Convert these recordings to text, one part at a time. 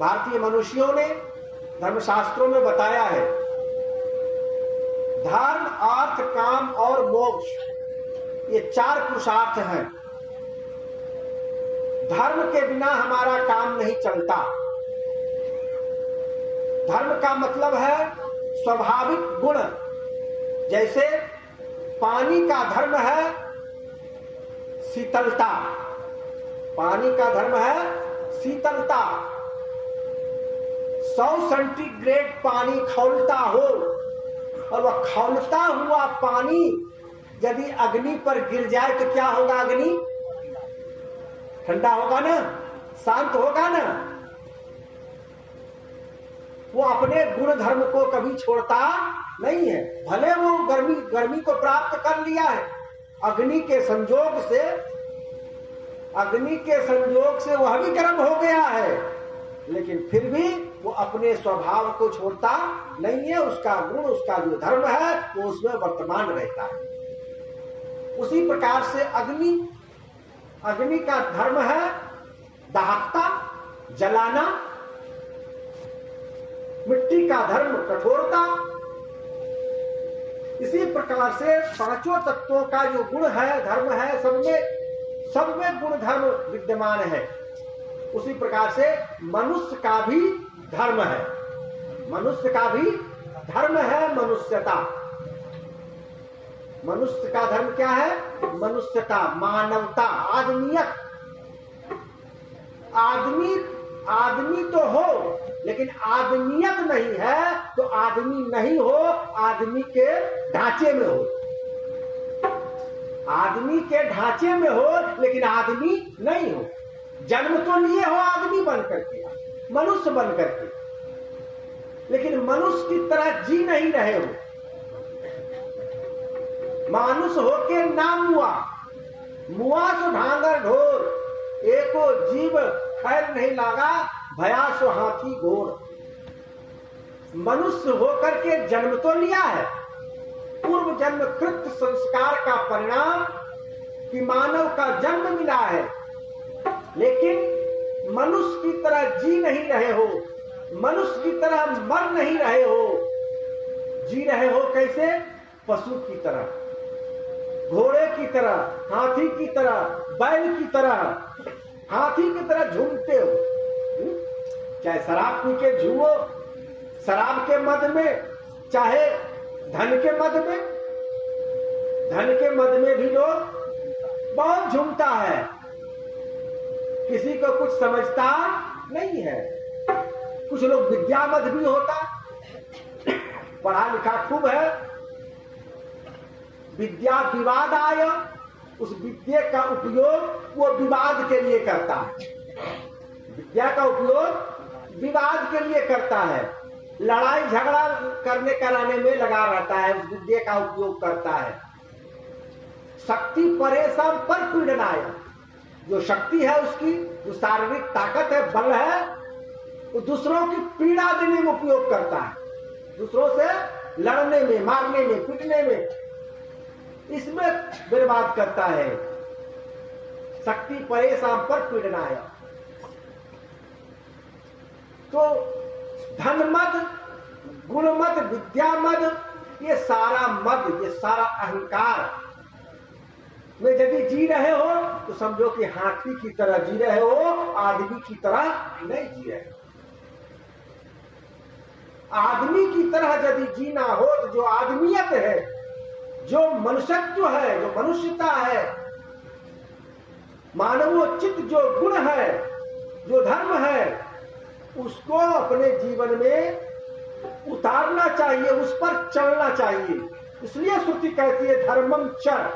भारतीय मनुष्यों ने धर्मशास्त्रों में बताया है, धर्म, अर्थ, काम और मोक्ष, ये 4 पुरुषार्थ हैं। धर्म के बिना हमारा काम नहीं चलता। धर्म का मतलब है स्वाभाविक गुण। जैसे पानी का धर्म है शीतलता, पानी का धर्म है शीतलता। 100 सेंटीग्रेड पानी खौलता हो और वह खौलता हुआ पानी यदि अग्नि पर गिर जाए तो क्या होगा? अग्नि ठंडा होगा ना, शांत होगा ना। वो अपने गुण धर्म को कभी छोड़ता नहीं है। भले वो गर्मी को प्राप्त कर लिया है, अग्नि के संयोग से वह भी गर्म हो गया है, लेकिन फिर भी वो अपने स्वभाव को छोड़ता नहीं है। उसका गुण, उसका जो धर्म है वो उसमें वर्तमान रहता है। उसी प्रकार से अग्नि का धर्म है दाहकता, जलाना। मिट्टी का धर्म कठोरता। इसी प्रकार से 5 तत्वों का जो गुण है, धर्म है, सब में गुण धर्म विद्यमान है। उसी प्रकार से मनुष्य का भी धर्म है, मनुष्य का भी धर्म है मनुष्यता। मनुष्य का धर्म क्या है? मनुष्यता, मानवता, आदमियत। आदमी तो हो, लेकिन आदमियत नहीं है तो आदमी नहीं हो, आदमी के ढांचे में हो। आदमी के ढांचे में हो लेकिन आदमी नहीं हो। जन्म तो लिए हो आदमी बन करके, मनुष्य बन करके, लेकिन मनुष्य की तरह जी नहीं रहे हो। मानुष होके नाम मुआ सो ढांगर ढोर, एको जीव खैर नहीं लागा, भया सो हाथी घोर। मनुष्य होकर के जन्म तो लिया है, पूर्व जन्म कृत संस्कार का परिणाम कि मानव का जन्म मिला है, लेकिन मनुष्य की तरह जी नहीं रहे हो, मनुष्य की तरह मर नहीं रहे हो। जी रहे हो कैसे? पशु की तरह, घोड़े की तरह, हाथी की तरह, बैल की तरह। हाथी की तरह झूमते हो, चाहे शराब पी के झूमो, शराब के मद में, चाहे धन के मद में। धन के मद में भी लोग बहुत झूमता है, किसी को कुछ समझता नहीं है। कुछ लोग विद्या मद भी होता, पढ़ा लिखा खूब है, विद्या विवाद आय, उस विद्या का उपयोग वो विवाद के लिए करता है। विद्या का उपयोग विवाद के लिए करता है, लड़ाई झगड़ा करने कराने में लगा रहता है, उस विद्या का उपयोग करता है। शक्ति परेशान पर पीड़नाय, जो शक्ति है उसकी, जो शारीरिक ताकत है, बल है, वो दूसरों की पीड़ा देने में उपयोग करता है, दूसरों से लड़ने में, मारने में, पीटने में, इसमें बर्बाद करता है। शक्ति परेशान पर पीड़नाय। तो धनमद, गुणमद, विद्यामद, ये सारा मद, ये सारा अहंकार में यदि जी रहे हो तो समझो कि हाथी की तरह जी रहे हो, आदमी की तरह नहीं जी रहे। आदमी की तरह यदि जीना हो तो जो आदमियत है, जो मनुष्यत्व है, जो मनुष्यता है, मानवोचित जो गुण है, जो धर्म है, उसको अपने जीवन में उतारना चाहिए, उस पर चलना चाहिए। इसलिए श्रुति कहती है धर्मम चर,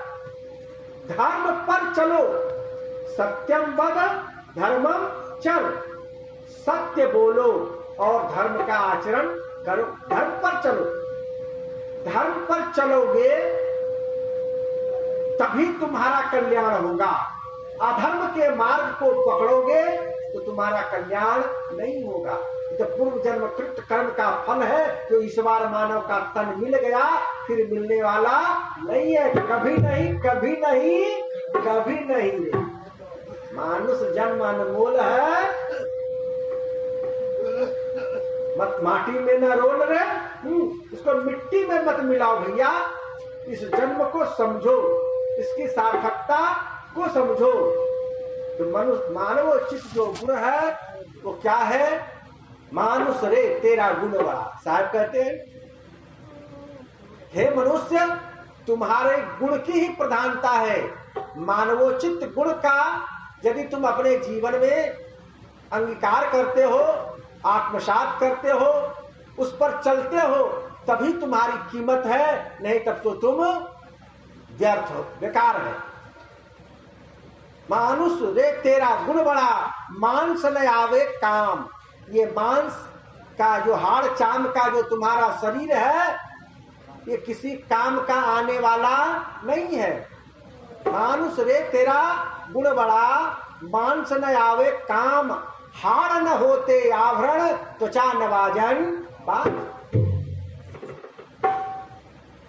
धर्म पर चलो। सत्यम वद धर्मम चर, सत्य बोलो और धर्म का आचरण करो। धर्म पर चलो, धर्म पर चलोगे तभी तुम्हारा कल्याण होगा। अधर्म के मार्ग को पकड़ोगे तो तुम्हारा कल्याण नहीं होगा। तो पूर्व जन्म कृत कर्म का फल है, जो इस बार मानव का तन मिल गया फिर मिलने वाला नहीं है, कभी नहीं, कभी नहीं, कभी नहीं। मानुष जन्म अनमोल है, माटी में न रोल रे, इसको मिट्टी में मत मिलाओ भैया। इस जन्म को समझो, इसकी सार्थकता को समझो। तो मनुष्य मानव चित्त जो गुण है वो क्या है? मानुष रे तेरा गुण बड़ा। साहब कहते हैं हे मनुष्य, तुम्हारे गुण की ही प्रधानता है। मानवोचित गुण का यदि तुम अपने जीवन में अंगीकार करते हो, आत्मसात करते हो, उस पर चलते हो, तभी तुम्हारी कीमत है, नहीं तब तो तुम व्यर्थ हो, बेकार है। मानुष रे तेरा गुण बड़ा, मांस न आवे काम। ये मांस का जो हाड़ चाम का जो तुम्हारा शरीर है, ये किसी काम का आने वाला नहीं है। मानुष रे तेरा गुण बड़ा, मांस न आवे काम। हाड़ न होते आभरण, त्वचा नवाजन बात।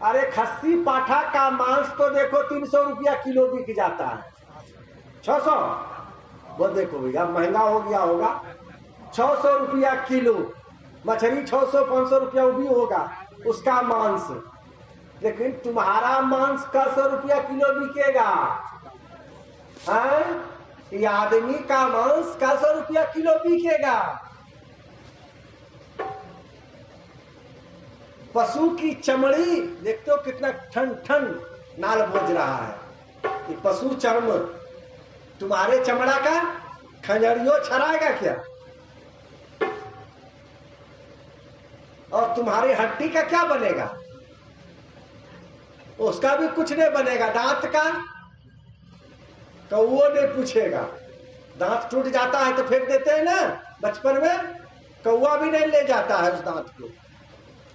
अरे खस्सी पाठा का मांस तो देखो 300 रुपया किलो बिक जाता है, 600। वो देखो भैया महंगा हो गया होगा, 600 रुपया किलो मछली, 600-500 रुपया भी होगा उसका मांस। लेकिन तुम्हारा मांस का 100 रुपया किलो बिकेगा। ये आदमी का मांस का 100 रुपया किलो बिकेगा। पशु की चमड़ी देखते हो कितना ठन ठन नाल बोझ रहा है। ये पशु चर्म तुम्हारे चमड़ा का खंजरियों छराएगा क्या? और तुम्हारी हड्डी का क्या बनेगा? उसका भी कुछ नहीं बनेगा। दांत का कौओ नहीं पूछेगा। दांत टूट जाता है तो फेंक देते हैं ना बचपन में, कौआ भी नहीं ले जाता है उस दांत को।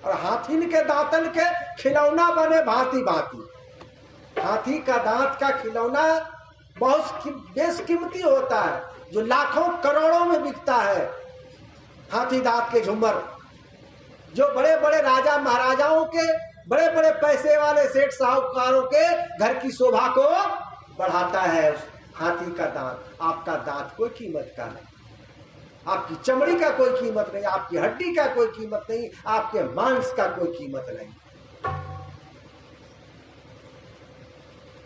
और हाथी के दांतन के खिलौना बने भांति भांति। हाथी का दांत का खिलौना बहुत बेशकीमती होता है, जो लाखों करोड़ों में बिकता है। हाथी दांत के झूमर जो बड़े बड़े राजा महाराजाओं के, बड़े बड़े पैसे वाले सेठ साहूकारों के घर की शोभा को बढ़ाता है हाथी का दांत। आपका दांत कोई कीमत का नहीं, आपकी चमड़ी का कोई कीमत नहीं, आपकी हड्डी का कोई कीमत नहीं, आपके मांस का कोई कीमत नहीं।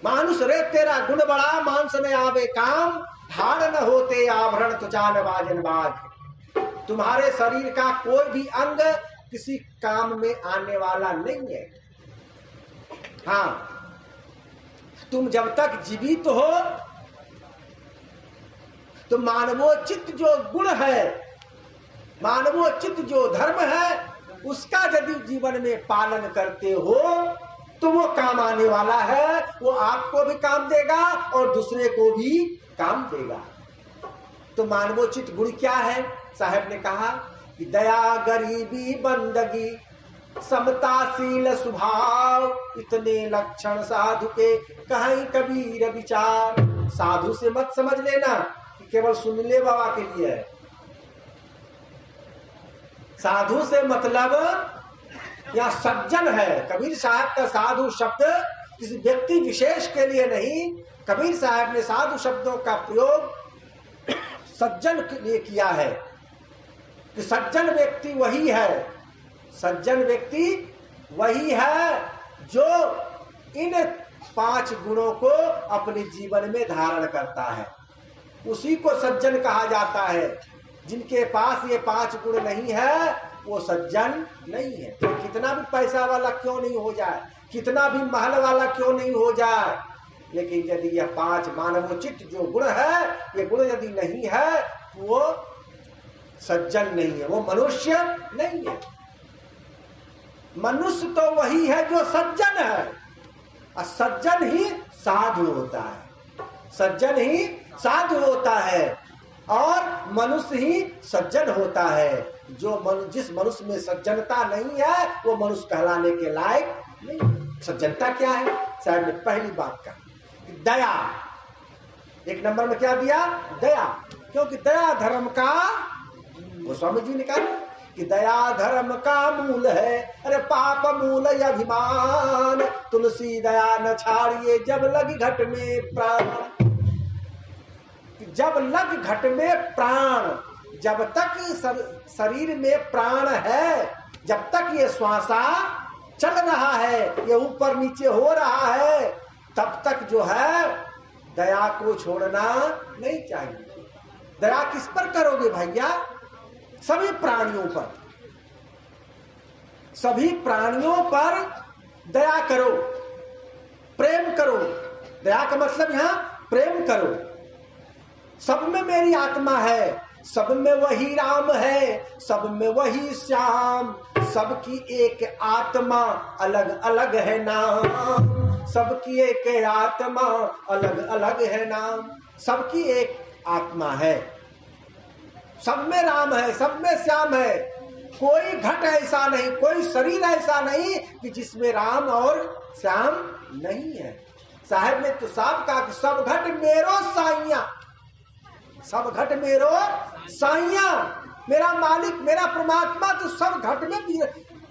मानुष रे तेरा गुण बड़ा, मांस न आवे काम। हाड़ न होते आभरण, त्वचा न बाजन बाज। तुम्हारे शरीर का कोई भी अंग किसी काम में आने वाला नहीं है। हाँ, तुम जब तक जीवित हो तो मानवोचित जो गुण है, मानवोचित जो धर्म है, उसका यदि जीवन में पालन करते हो तो वो काम आने वाला है। वो आपको भी काम देगा और दूसरे को भी काम देगा। तो मानवोचित गुण क्या है? साहब ने कहा कि दया, गरीबी, बंदगी, समताशील स्वभाव, इतने लक्षण साधु के कहीं कबीर विचार। साधु से मत समझ लेना कि केवल सुन ले बाबा के लिए है। साधु से मतलब या सज्जन है। कबीर साहब का साधु शब्द किसी व्यक्ति विशेष के लिए नहीं, कबीर साहब ने साधु शब्दों का प्रयोग सज्जन के लिए किया है कि सज्जन व्यक्ति वही है, सज्जन व्यक्ति वही है जो इन 5 गुणों को अपने जीवन में धारण करता है। उसी को सज्जन कहा जाता है। जिनके पास ये 5 गुण नहीं है वो सज्जन नहीं है। तो कितना भी पैसा वाला क्यों नहीं हो जाए, कितना भी महल वाला क्यों नहीं हो जाए, लेकिन यदि यह 5 मानवोचित जो गुण है, ये गुण यदि नहीं है तो वो सज्जन नहीं है, वो मनुष्य नहीं है। मनुष्य तो वही है जो सज्जन है, और सज्जन ही साधु होता है। सज्जन ही साधु होता है और मनुष्य ही सज्जन होता है। जिस मनुष्य में सज्जनता नहीं है वो मनुष्य कहलाने के लायक नहीं। सज्जनता क्या है? साहब ने पहली बात कहा दया। 1 नंबर में क्या दिया? दया। क्योंकि दया धर्म का, गोस्वामी जी ने कहा कि दया धर्म का मूल है। अरे पाप मूल अभिमान, तुलसी दया न छाड़िए जब लग घट में प्राण। जब लग घट में प्राण, जब तक शरीर में प्राण है, जब तक ये श्वासा चल रहा है, ये ऊपर नीचे हो रहा है, तब तक जो है दया को छोड़ना नहीं चाहिए। दया किस पर करोगे भैया? सभी प्राणियों पर, सभी प्राणियों पर दया करो, प्रेम करो। दया का मतलब यहां प्रेम करो। सब में मेरी आत्मा है, सब में वही राम है, सब में वही श्याम, सबकी एक आत्मा अलग अलग है नाम, सबकी एक आत्मा अलग अलग है नाम। सबकी एक आत्मा है, सब में राम है, सब में श्याम है। कोई घट ऐसा नहीं, कोई शरीर ऐसा नहीं कि जिसमें राम और श्याम नहीं है। साहब ने तो साफ कहा कि सब घट मेरो साइया, सब घट मेरो साइया। मेरा मालिक, मेरा परमात्मा तो सब घट में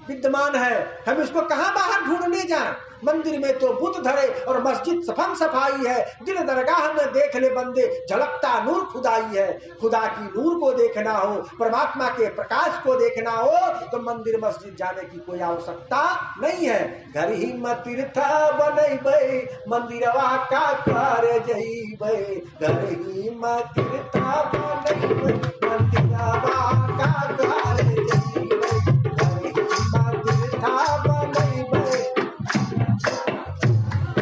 विद्यमान है। हम इसको कहां बाहर ढूंढने जाएं? मंदिर में तो बुत धरे और मस्जिद सफम सफाई है। दिल दरगाह में देख ले बंदे, झलकता नूर खुदाई है। खुदा की नूर को देखना हो, परमात्मा के प्रकाश को देखना हो तो मंदिर मस्जिद जाने की कोई आवश्यकता नहीं है। घर ही में तीर्थ बनैबै, मंदिरवा का कर जइबै। घर ही में तीर्थ बनैबै, मंदिरवा का कर जइबै। घर ही में तीर्थ बनैबै,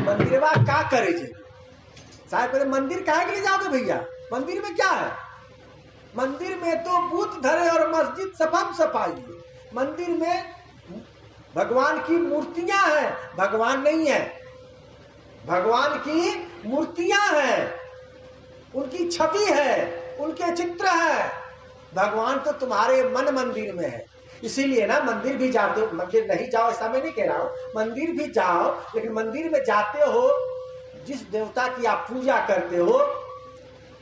मंदिरवा का करे जे। साहब पहले मंदिर काहे के लिए जाओगे भैया? मंदिर में क्या है? मंदिर में तो बुत धरे और मस्जिद सफम सफाई है। मंदिर में भगवान की मूर्तियां हैं, भगवान नहीं है। भगवान की मूर्तियां हैं, उनकी छवि है, उनके चित्र है। भगवान तो तुम्हारे मन मंदिर में है। इसीलिए ना मंदिर भी जाते हो, मंदिर नहीं जाओ ऐसा मैं नहीं कह रहा हूं, मंदिर भी जाओ, लेकिन मंदिर में जाते हो जिस देवता की आप पूजा करते हो,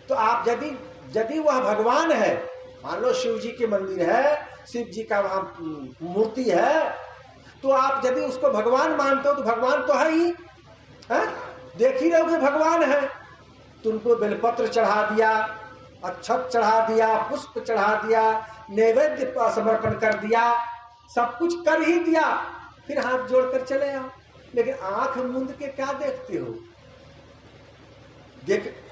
तो आप यदि वह भगवान है, मान लो शिव जी के मंदिर है, शिव जी का वहां मूर्ति है, तो आप यदि उसको भगवान मानते हो तो भगवान तो है ही है? देख ही रहोगे भगवान है। तो उनको बेलपत्र चढ़ा दिया, अक्षत चढ़ा दिया, पुष्प चढ़ा दिया, नैवेद्य समर्पण कर दिया, सब कुछ कर ही दिया, फिर हाथ जोड़कर चले आओ। लेकिन आंख मूंद के क्या देखते हो?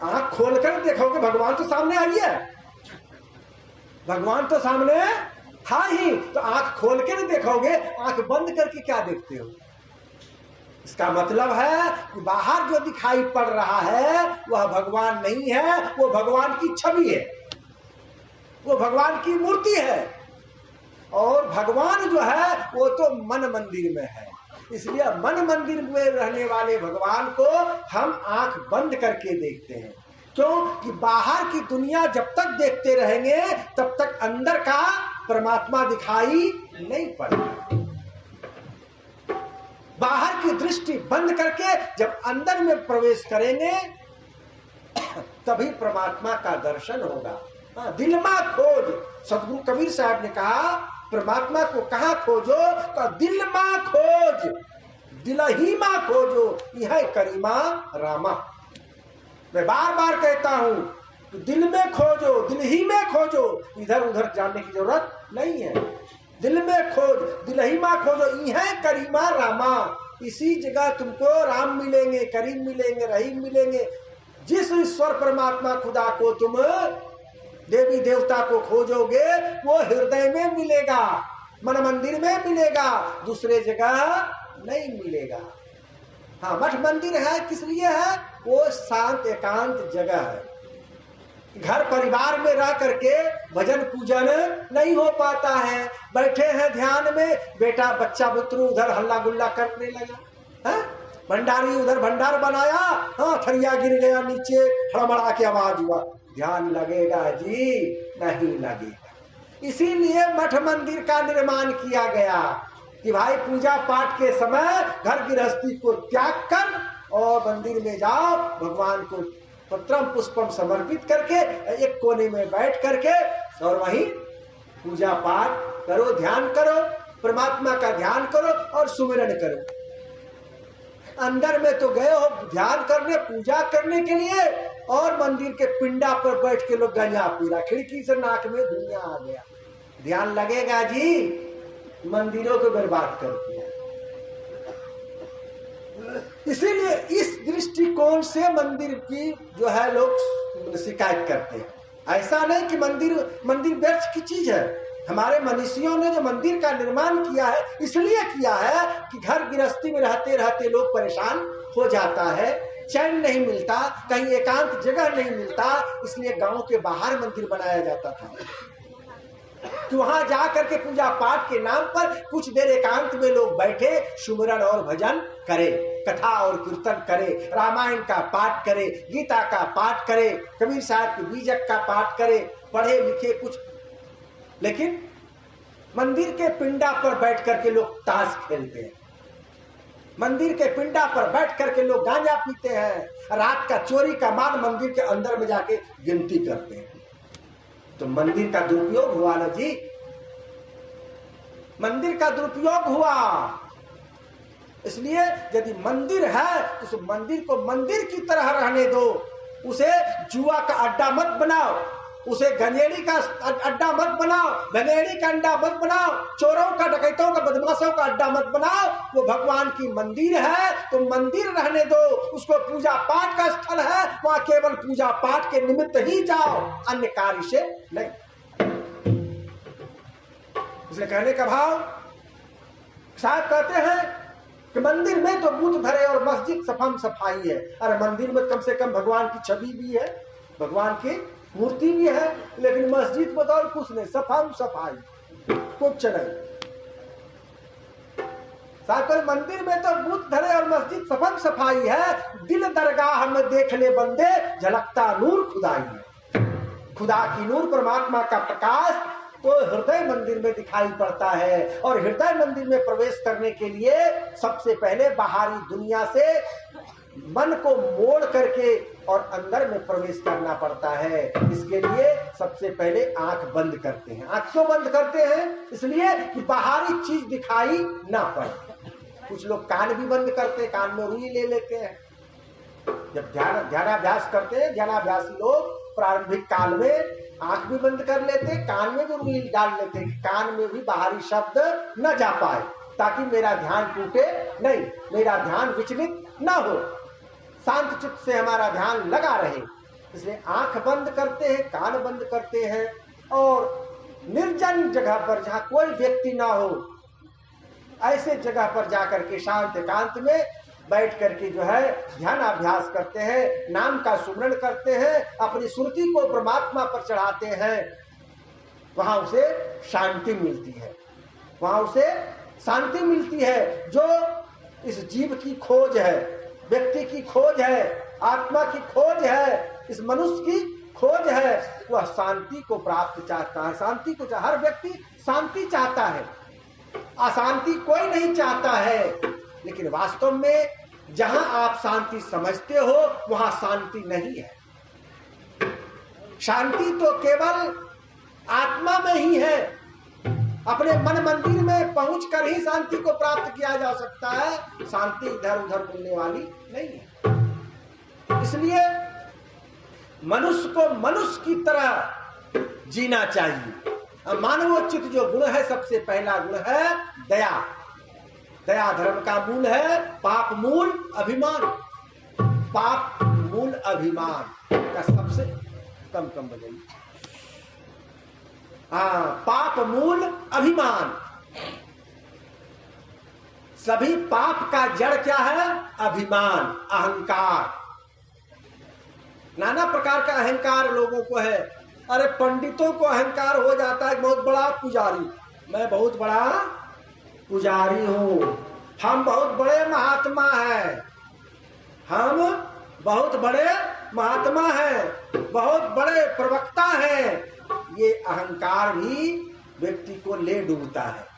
आंख खोलकर देखोगे भगवान तो सामने आई है, भगवान तो सामने था ही, तो आंख खोल के नहीं देखोगे, आंख बंद करके क्या देखते हो? इसका मतलब है कि बाहर जो दिखाई पड़ रहा है वह भगवान नहीं है, वो भगवान की छवि है, वो भगवान की मूर्ति है। और भगवान जो है वो तो मन मंदिर में है। इसलिए मन मंदिर में रहने वाले भगवान को हम आंख बंद करके देखते हैं। क्यों? कि बाहर की दुनिया जब तक देखते रहेंगे तब तक अंदर का परमात्मा दिखाई नहीं पड़ेगा। बाहर की दृष्टि बंद करके जब अंदर में प्रवेश करेंगे तभी परमात्मा का दर्शन होगा। दिल मा खोज, सदगुरु कबीर साहब ने कहा परमात्मा को कहाँ खोजो? तो दिल मा खोज, दिल ही मा खोजो, यह करीमा रामा। मैं बार बार कहता हूं कि दिल में खोजो, दिल ही में खोजो, इधर उधर जाने की जरूरत नहीं है। दिल में खोज, दिल ही में खोजो, यह करीमा रामा। इसी जगह तुमको राम मिलेंगे, करीम मिलेंगे, रहीम मिलेंगे। जिस ईश्वर परमात्मा खुदा को तुम देवी देवता को खोजोगे वो हृदय में मिलेगा, मन मंदिर में मिलेगा, दूसरे जगह नहीं मिलेगा। हाँ, मठ मंदिर है, किस लिए है? वो शांत एकांत जगह है। घर परिवार में रह करके भजन पूजन नहीं हो पाता है। बैठे हैं ध्यान में, बेटा बच्चा बुतरू उधर हल्ला गुल्ला करने लगा है, भंडारी उधर भंडार बनाया, हाँ थरिया गिर गया नीचे, हड़बड़ा के आवाज हुआ। ध्यान लगेगा जी? नहीं लगेगा। इसीलिए मठ मंदिर का निर्माण किया गया कि भाई पूजा पाठ के समय घर गृहस्थी को त्याग कर और मंदिर में जाओ, भगवान को पत्रम पुष्पम समर्पित करके एक कोने में बैठ करके और वहीं पूजा पाठ करो, ध्यान करो, परमात्मा का ध्यान करो और सुमिरन करो। अंदर में तो गए हो ध्यान करने, पूजा करने के लिए, और मंदिर के पिंडा पर बैठ के लोग गंजा पी रहा, खिड़की से नाक में धुआं आ गया। ध्यान लगेगा जी, मंदिरों को बर्बाद कर दिया। इसीलिए इस दृष्टिकोण से मंदिर की जो है लोग शिकायत करते हैं। ऐसा नहीं कि मंदिर व्यर्थ की चीज है। हमारे मनीषियों ने जो मंदिर का निर्माण किया है इसलिए किया है कि घर गृहस्थी में रहते रहते लोग परेशान हो जाता है, चैन नहीं मिलता, कहीं एकांत जगह नहीं मिलता, इसलिए गांव के बाहर मंदिर बनाया जाता था कि वहां जा करके पूजा पाठ के नाम पर कुछ देर एकांत में लोग बैठे सुमिरन और भजन करे, कथा और कीर्तन करे, रामायण का पाठ करे, गीता का पाठ करे, कबीर साहब के बीजक का पाठ करे, पढ़े लिखे कुछ। लेकिन मंदिर के पिंडा पर बैठ करके लोग ताश खेलते हैं, मंदिर के पिंडा पर बैठ करके लोग गांजा पीते हैं, रात का चोरी का माल मंदिर के अंदर में जाके गिनती करते हैं। तो मंदिर का दुरुपयोग हुआ ना जी, मंदिर का दुरुपयोग हुआ। इसलिए यदि मंदिर है तो उस मंदिर को मंदिर की तरह रहने दो, उसे जुआ का अड्डा मत बनाओ, उसे गंजेड़ी का अड्डा मत बनाओ, गंजेड़ी का अड्डा मत बनाओ, चोरों का, डकैतों का, बदमाशों का अड्डा मत बनाओ। वो भगवान की मंदिर है तो मंदिर रहने दो, उसको पूजा पाठ का स्थल है, वहां केवल पूजा पाठ के निमित्त ही जाओ, अन्य कार्य से नहीं। इसलिए कहने का भाव साहब कहते हैं कि मंदिर में तो बूथ धरे और मस्जिद सफम सफाई है। अरे मंदिर में कम से कम भगवान की छवि भी है, भगवान की मूर्ति भी है, लेकिन मस्जिद में तो कुछ नहीं, सफाई सफाई कुछ नहीं। साथ मंदिर में तो बूथ धरे और मस्जिद सफाई सफाई है, दिल दरगाह में देख ले बंदे झलकता नूर खुदाई है। खुदा की नूर परमात्मा का प्रकाश तो हृदय मंदिर में दिखाई पड़ता है, और हृदय मंदिर में प्रवेश करने के लिए सबसे पहले बाहरी दुनिया से मन को मोड़ करके और अंदर में प्रवेश करना पड़ता है। इसके लिए सबसे पहले आंख बंद करते हैं। आंख क्यों बंद करते हैं? इसलिए कि बाहरी चीज दिखाई ना पड़े। कुछ लोग कान भी बंद करते हैं, कान में रुई ले लेते हैं। जब ध्यानाभ्यास करते हैं, ध्यानाभ्यासी लोग प्रारंभिक काल में आंख भी बंद कर लेते, कान में भी रुई डाल लेते, कान में भी बाहरी शब्द न जा पाए, ताकि मेरा ध्यान टूटे नहीं, मेरा ध्यान विचलित न हो, शांत चित्त से हमारा ध्यान लगा रहे। इसलिए आंख बंद करते हैं, कान बंद करते हैं, और निर्जन जगह पर जहां कोई व्यक्ति ना हो, ऐसे जगह पर जाकर के शांत एकांत में बैठ करके जो है ध्यान अभ्यास करते हैं, नाम का सुमरण करते हैं, अपनी सुरती को परमात्मा पर चढ़ाते हैं, वहां उसे शांति मिलती है, वहां उसे शांति मिलती है। जो इस जीव की खोज है, व्यक्ति की खोज है, आत्मा की खोज है, इस मनुष्य की खोज है, वह शांति को प्राप्त चाहता है। शांति को हर व्यक्ति शांति चाहता है, अशांति कोई नहीं चाहता है। लेकिन वास्तव में जहां आप शांति समझते हो वहां शांति नहीं है। शांति तो केवल आत्मा में ही है। अपने मन मंदिर में पहुंचकर ही शांति को प्राप्त किया जा सकता है, शांति इधर उधर मिलने वाली नहीं है। इसलिए मनुष्य को मनुष्य की तरह जीना चाहिए। मानवोचित जो गुण है, सबसे पहला गुण है दया। दया धर्म का मूल है। पाप मूल अभिमान, पाप मूल अभिमान का सबसे कम बजाइए। पाप मूल अभिमान। सभी पाप का जड़ क्या है? अभिमान, अहंकार। नाना प्रकार का अहंकार लोगों को है। अरे पंडितों को अहंकार हो जाता है, बहुत बड़ा पुजारी, मैं बहुत बड़ा पुजारी हूं, हम बहुत बड़े महात्मा हैं, हम बहुत बड़े महात्मा हैं, बहुत बड़े प्रवक्ता हैं। ये अहंकार भी व्यक्ति को ले डूबता है।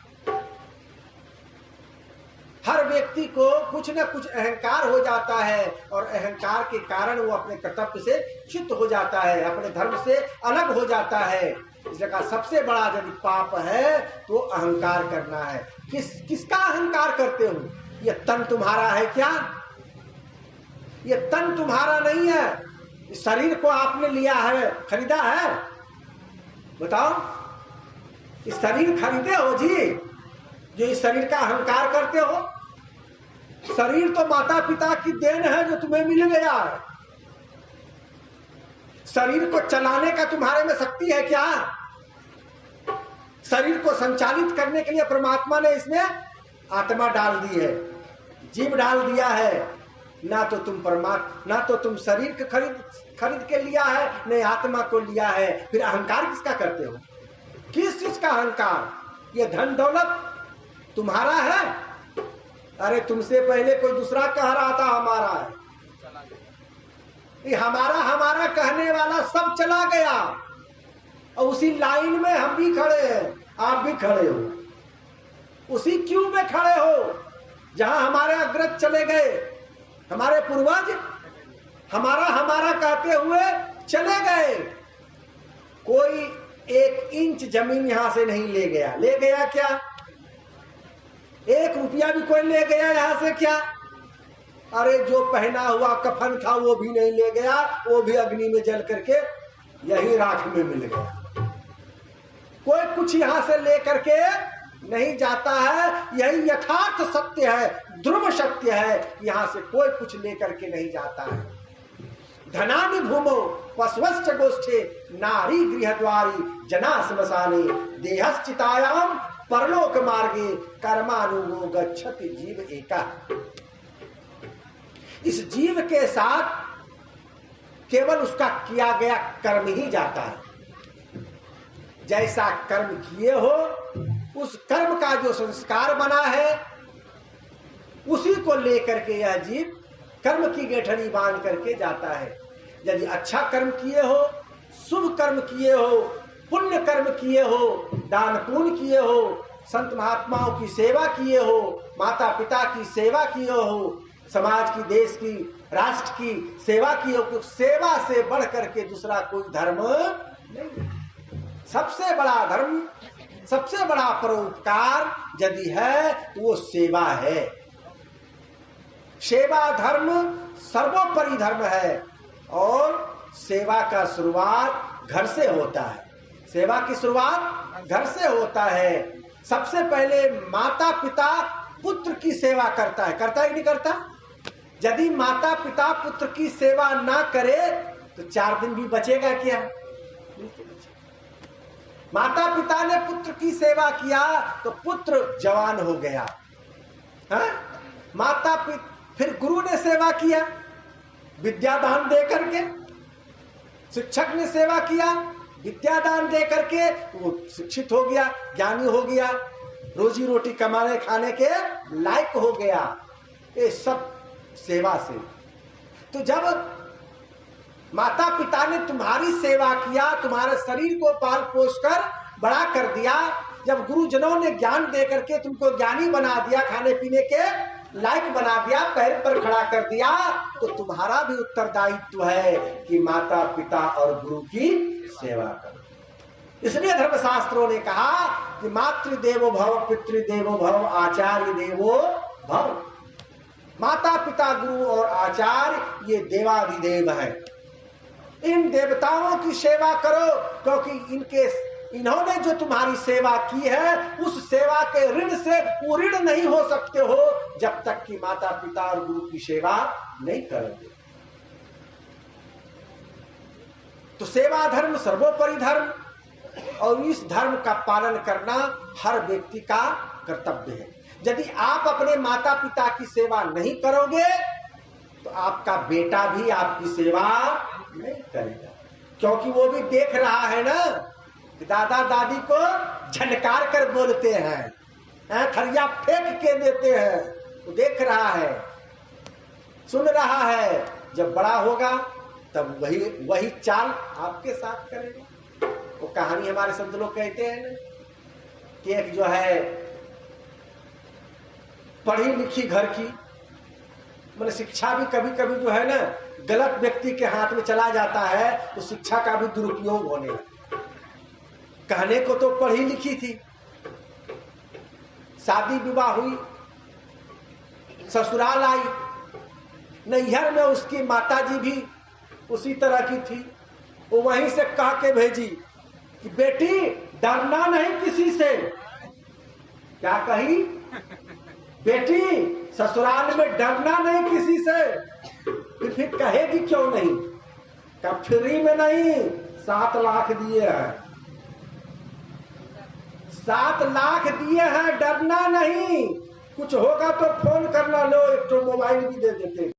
हर व्यक्ति को कुछ न कुछ अहंकार हो जाता है, और अहंकार के कारण वो अपने कर्तव्य से च्युत हो जाता है, अपने धर्म से अलग हो जाता है। इसलिए कहा सबसे बड़ा यदि पाप है तो अहंकार करना है। किसका अहंकार करते हो? ये तन तुम्हारा है क्या? ये तन तुम्हारा नहीं है, इस शरीर को आपने लिया है, खरीदा है? बताओ, इस शरीर खरीदे हो जी, जो इस शरीर का अहंकार करते हो? शरीर तो माता पिता की देन है जो तुम्हें मिल गया है। शरीर को चलाने का तुम्हारे में शक्ति है क्या? शरीर को संचालित करने के लिए परमात्मा ने इसमें आत्मा डाल दी है, जीव डाल दिया है। ना तो तुम शरीर के खरीद के लिया है, न आत्मा को लिया है। फिर अहंकार किसका करते हो? किस चीज का अहंकार? ये धन दौलत तुम्हारा है? अरे तुमसे पहले कोई दूसरा कह रहा था हमारा है। ये हमारा कहने वाला सब चला गया, और उसी लाइन में हम भी खड़े हैं, आप भी खड़े हो। उसी क्यू में खड़े हो जहां हमारे अग्रज चले गए, हमारे पूर्वज हमारा कहते हुए चले गए। कोई 1 इंच जमीन यहां से नहीं ले गया। ले गया क्या? 1 रुपया भी कोई ले गया यहां से क्या? अरे जो पहना हुआ कफन था वो भी नहीं ले गया, वो भी अग्नि में जल करके यही राख में मिल गया। कोई कुछ यहां से ले करके नहीं जाता है। यही यथार्थ सत्य है, ध्रुव सत्य है। यहां से कोई कुछ लेकर के नहीं जाता है। धनानि भूमो पशवश्च गोष्ठे नारी गृहद्वारी जना श्मशाने देहश्चितायाम परलोक मार्गे कर्मानुगो गच्छति जीव एका। इस जीव के साथ केवल उसका किया गया कर्म ही जाता है। जैसा कर्म किए हो, उस कर्म का जो संस्कार बना है, उसी को लेकर के यह जीव कर्म की गठरी बांध करके जाता है। यदि अच्छा कर्म किए हो, शुभ कर्म किए हो, पुण्य कर्म किए हो, दान पुण्य किए हो, संत महात्माओं की सेवा किए हो, माता पिता की सेवा किए हो, समाज की, देश की, राष्ट्र की सेवा की हो, तो सेवा से बढ़ करके दूसरा कोई धर्म नहीं। सबसे बड़ा धर्म, सबसे बड़ा परोपकार यदि है तो वो सेवा है। सेवा धर्म सर्वोपरि धर्म है, और सेवा का शुरुआत घर से होता है। सेवा की शुरुआत घर से होता है। सबसे पहले माता पिता पुत्र की सेवा करता है कि नहीं करता? यदि माता पिता पुत्र की सेवा ना करे तो 4 दिन भी बचेगा क्या? माता पिता ने पुत्र की सेवा किया तो पुत्र जवान हो गया। फिर गुरु ने सेवा किया विद्यादान दे करके, शिक्षक ने सेवा किया विद्यादान दे करके, वो शिक्षित हो गया, ज्ञानी हो गया, रोजी रोटी कमाने खाने के लायक हो गया। ये सब सेवा से। तो जब माता पिता ने तुम्हारी सेवा किया, तुम्हारे शरीर को पाल पोष कर बड़ा कर दिया, जब गुरुजनों ने ज्ञान दे करके तुमको ज्ञानी बना दिया, खाने पीने के लायक बना दिया, पैर पर खड़ा कर दिया, तो तुम्हारा भी उत्तरदायित्व है कि माता पिता और गुरु की सेवा करो। इसलिए धर्मशास्त्रों ने कहा कि मातृदेवो भव, पितृदेवो भव, आचार्य देवो भव। माता पिता गुरु और आचार्य ये देवाधिदेव है। इन देवताओं की सेवा करो, क्योंकि इन्होंने जो तुम्हारी सेवा की है, उस सेवा के ऋण से वो ऋण नहीं हो सकते हो जब तक कि माता पिता और गुरु की सेवा नहीं करोगे। तो सेवा धर्म सर्वोपरि धर्म, और इस धर्म का पालन करना हर व्यक्ति का कर्तव्य है। यदि आप अपने माता पिता की सेवा नहीं करोगे तो आपका बेटा भी आपकी सेवा नहीं करेगा, क्योंकि वो भी देख रहा है ना, दादा दादी को झनकार कर बोलते हैं, थरिया फेंक के देते हैं, वो देख रहा है, सुन रहा है। जब बड़ा होगा तब वही चाल आपके साथ करेगा। वो कहानी हमारे संत लोग कहते हैं ना कि एक जो है पढ़ी लिखी घर की, मतलब शिक्षा भी कभी कभी जो है ना गलत व्यक्ति के हाथ में चला जाता है, तो शिक्षा का भी दुरुपयोग होने लगा। कहने को तो पढ़ी लिखी थी, शादी विवाह हुई, ससुराल आई, नैहर में उसकी माताजी भी उसी तरह की थी। वो वहीं से कह के भेजी कि बेटी डरना नहीं किसी से। क्या कही? बेटी ससुराल में डरना नहीं किसी से। फिर कहेगी क्यों नहीं? क्या फ्री में नहीं, 7 लाख दिए हैं, 7 लाख दिए हैं, डरना नहीं। कुछ होगा तो फोन करना, लो एक तो मोबाइल भी दे देते।